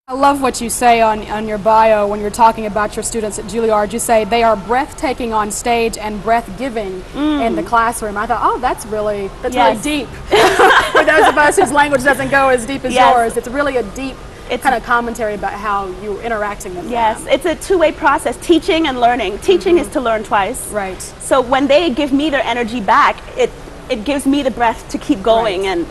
I love what you say on your bio when you're talking about your students at Juilliard. You say they are breathtaking on stage and breath-giving in the classroom. I thought, oh, that's really deep. For those of us whose language doesn't go as deep as yours, it's really a deep kind of commentary about how you're interacting with them. It's a two-way process, teaching and learning. Teaching is to learn twice. Right. So when they give me their energy back, it gives me the breath to keep going, and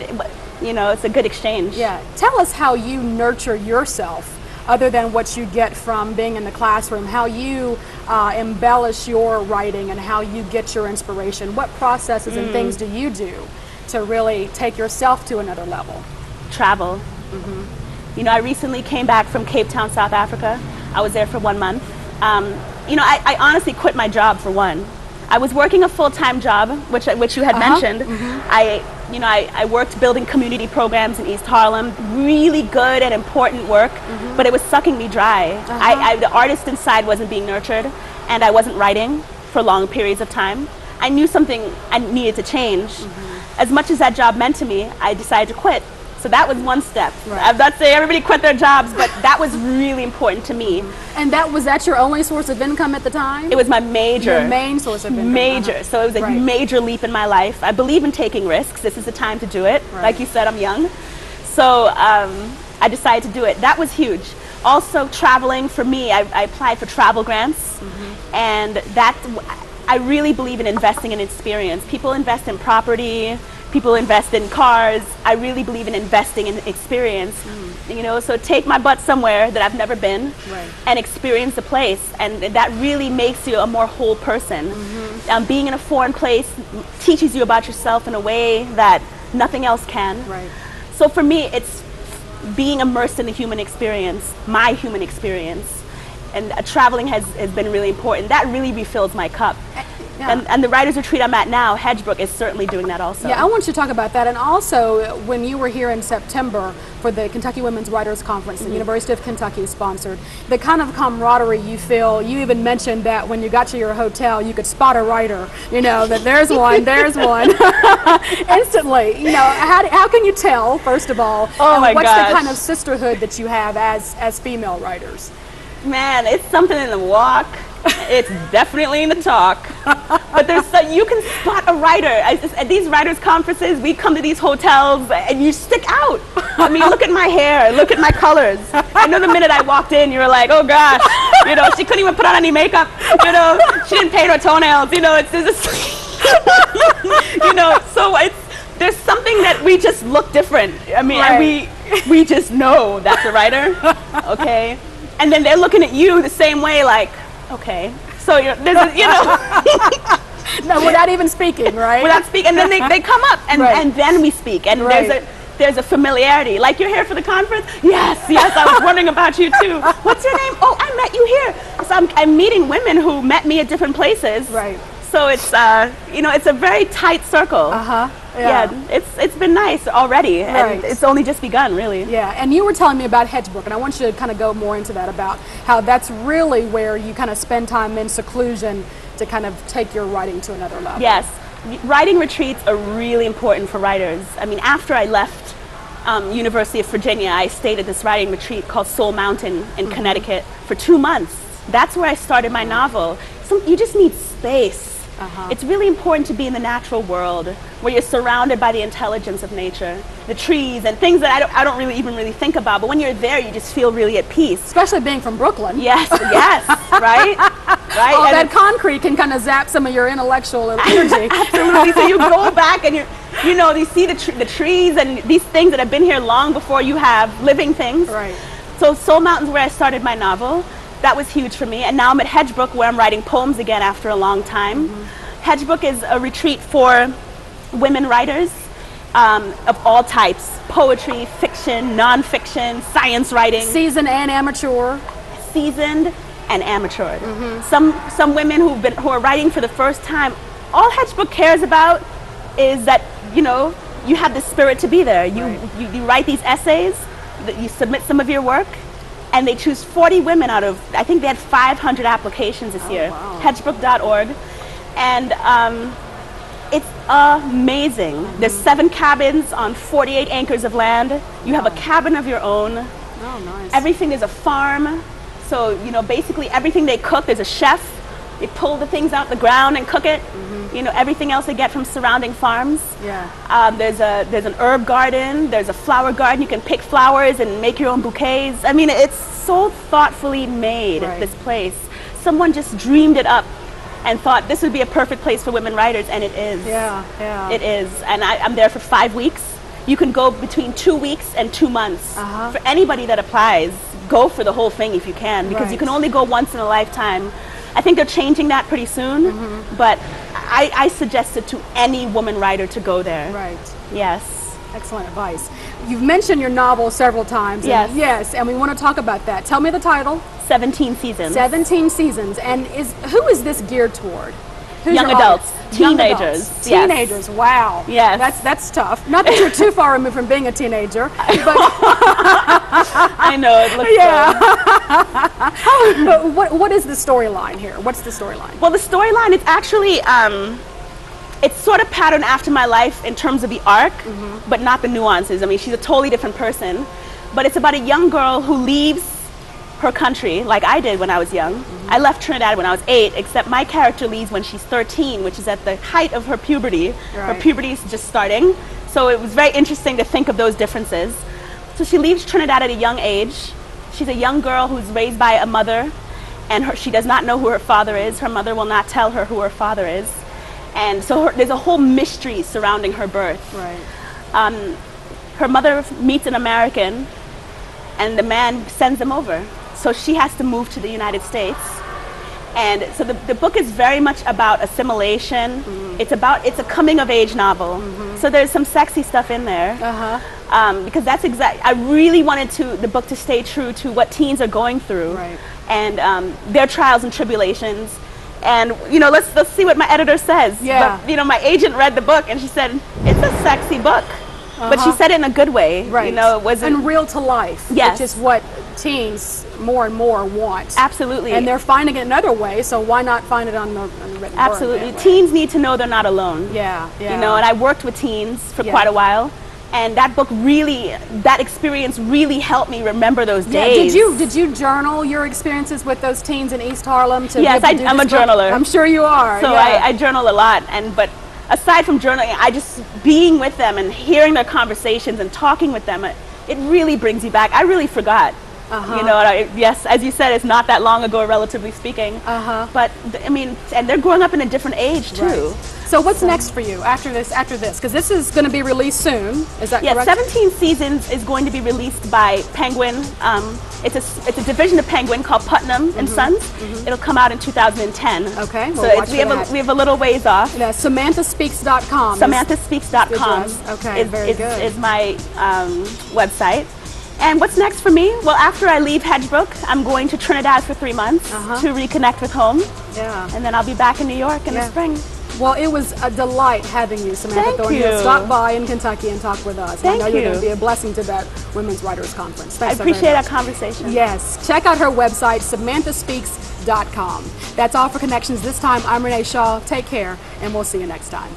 you know, it's a good exchange. Yeah. Tell us how you nurture yourself, other than what you get from being in the classroom, how you embellish your writing and how you get your inspiration. What processes and things do you do to really take yourself to another level? Travel. You know, I recently came back from Cape Town, South Africa. I was there for 1 month. You know, I honestly quit my job for one. I was working a full-time job, which you had mentioned. I worked building community programs in East Harlem, really good and important work, but it was sucking me dry. The artist inside wasn't being nurtured, and I wasn't writing for long periods of time. I knew something I needed to change. As much as that job meant to me, I decided to quit. So that was one step. I'm not saying everybody quit their jobs, but that was really important to me. And was that your only source of income at the time? It was my major. Your main source of income. Major. So it was a major leap in my life. I believe in taking risks. This is the time to do it. Like you said, I'm young. So I decided to do it. That was huge. Also, traveling for me, I applied for travel grants, and I really believe in investing in experience. People invest in property. People invest in cars. I really believe in investing in experience. You know, so take my butt somewhere that I've never been and experience the place, and that really makes you a more whole person. Being in a foreign place teaches you about yourself in a way that nothing else can. So for me, it's being immersed in the human experience, my human experience, and traveling has been really important. That really refills my cup. And the writers retreat I'm at now, Hedgebrook, is certainly doing that also. Yeah, I want you to talk about that. And also, when you were here in September for the Kentucky Women's Writers Conference, the University of Kentucky sponsored, the kind of camaraderie you feel, you even mentioned that when you got to your hotel, you could spot a writer, you know, that there's one, there's one, instantly. You know, how can you tell, first of all, what's the kind of sisterhood that you have as female writers? Man, it's something in the walk. It's definitely in the talk. But you can spot a writer. At these writers' conferences, we come to these hotels and you stick out. I mean, look at my hair, look at my colors. I know the minute I walked in, you were like, oh gosh, you know, she couldn't even put on any makeup. You know, she didn't paint her toenails. You know, it's just, you know, so there's something that we just look different. I mean, and we just know that's a writer, okay? And then they're looking at you the same way, like, okay, so there's a, you know. No, without even speaking, right? Without speaking, and then they come up, and then we speak, and there's a familiarity. Like, you're here for the conference? Yes, I was wondering about you too. What's your name? Oh, I met you here. So I'm meeting women who met me at different places. So it's you know, it's a very tight circle. Yeah, it's been nice already, and it's only just begun, really. Yeah, and you were telling me about Hedgebrook, and I want you to kind of go more into that, about how that's really where you kind of spend time in seclusion to kind of take your writing to another level. Yes, writing retreats are really important for writers. I mean, after I left University of Virginia, I stayed at this writing retreat called Soul Mountain in Connecticut for 2 months. That's where I started my novel. So you just need space. It's really important to be in the natural world where you're surrounded by the intelligence of nature, the trees and things that I don't really think about, but when you're there you just feel really at peace. Especially being from Brooklyn. Yes, right? All that concrete can kind of zap some of your intellectual energy. Absolutely. So you go back and you know, you see the trees and these things that have been here long before you have living things. So Soul Mountain's where I started my novel. That was huge for me, and now I'm at Hedgebrook, where I'm writing poems again after a long time. Hedgebrook is a retreat for women writers of all types: poetry, fiction, non-fiction, science writing. Seasoned and amateur. Seasoned and amateur. Some women who are writing for the first time. All Hedgebrook cares about is that, you know, you have the spirit to be there. You write these essays, you submit some of your work, and they choose 40 women out of, I think they had 500 applications this year. Hedgebrook.org. And it's amazing. There's 7 cabins on 48 acres of land. You have a cabin of your own. Oh, nice. Everything is a farm. So, you know, basically everything they cook, there's a chef. They pull the things out the ground and cook it. You know, everything else they get from surrounding farms. Yeah. There's an herb garden. There's a flower garden. You can pick flowers and make your own bouquets. I mean, it's so thoughtfully made, this place. Someone just dreamed it up and thought this would be a perfect place for women writers, and it is. Yeah, yeah. It is. And I'm there for 5 weeks. You can go between 2 weeks and 2 months. For anybody that applies, go for the whole thing if you can, because you can only go once in a lifetime. I think they're changing that pretty soon, but I suggest it to any woman writer to go there. Right. Yes. Excellent advice. You've mentioned your novel several times. Yes. And yes, and we want to talk about that. Tell me the title. 17 seasons. 17 seasons. And who is this geared toward? Who's Young your adults. audience? Teenagers. Young adults. Yes. Teenagers. Wow. Yes. That's tough. Not that you're too far removed from being a teenager, but I know, it looks but what is the storyline here? What's the storyline? Well, the storyline is actually it's sort of patterned after my life in terms of the arc, but not the nuances. I mean, she's a totally different person, but it's about a young girl who leaves her country, like I did when I was young. I left Trinidad when I was 8, except my character leaves when she's 13, which is at the height of her puberty. Her puberty is just starting, so it was very interesting to think of those differences. So she leaves Trinidad at a young age. She's a young girl who's raised by a mother, and she does not know who her father is. Her mother will not tell her who her father is. And so there's a whole mystery surrounding her birth. Right. Her mother meets an American, and the man sends them over. So she has to move to the United States. And so the book is very much about assimilation. It's a coming of age novel. So there's some sexy stuff in there. Because that's I really wanted the book to stay true to what teens are going through. Right. And their trials and tribulations. And, you know, let's see what my editor says. Yeah. But, you know, my agent read the book and she said, it's a sexy book. But she said it in a good way. Right. You know, it wasn't... And real to life. Yes. Which is what teens more and more want. Absolutely. And they're finding it another way, so why not find it on the written Absolutely. word? Teens need to know they're not alone. Yeah, yeah. You know, and I worked with teens for quite a while. And that book really, that experience really helped me remember those days. Did you journal your experiences with those teens in East Harlem? Yes, I'm a journaler. I'm sure you are. So I journal a lot, but aside from journaling, I just being with them and hearing their conversations and talking with them, it really brings you back. I really forgot. You know, yes, as you said, it's not that long ago, relatively speaking. But I mean, and they're growing up in a different age too. Right. So what's next for you after this? Because this is going to be released soon. Is that correct? 17 Seasons is going to be released by Penguin. It's a division of Penguin called Putnam and Sons. It'll come out in 2010. Okay. So we have a little ways off. Yeah, SamanthaSpeaks.com. SamanthaSpeaks.com. Okay. Very good. Is my website. And what's next for me? Well, after I leave Hedgebrook, I'm going to Trinidad for 3 months to reconnect with home. Yeah. And then I'll be back in New York in the spring. Well, it was a delight having you, Samantha Thornhill. Stop by in Kentucky and talk with us. Thank I know you. you're going to be a blessing to that Women's Writers Conference. Thanks I appreciate our conversation. Yes. Check out her website, SamanthaSpeaks.com. That's all for Connections this time. I'm Renee Shaw. Take care, and we'll see you next time.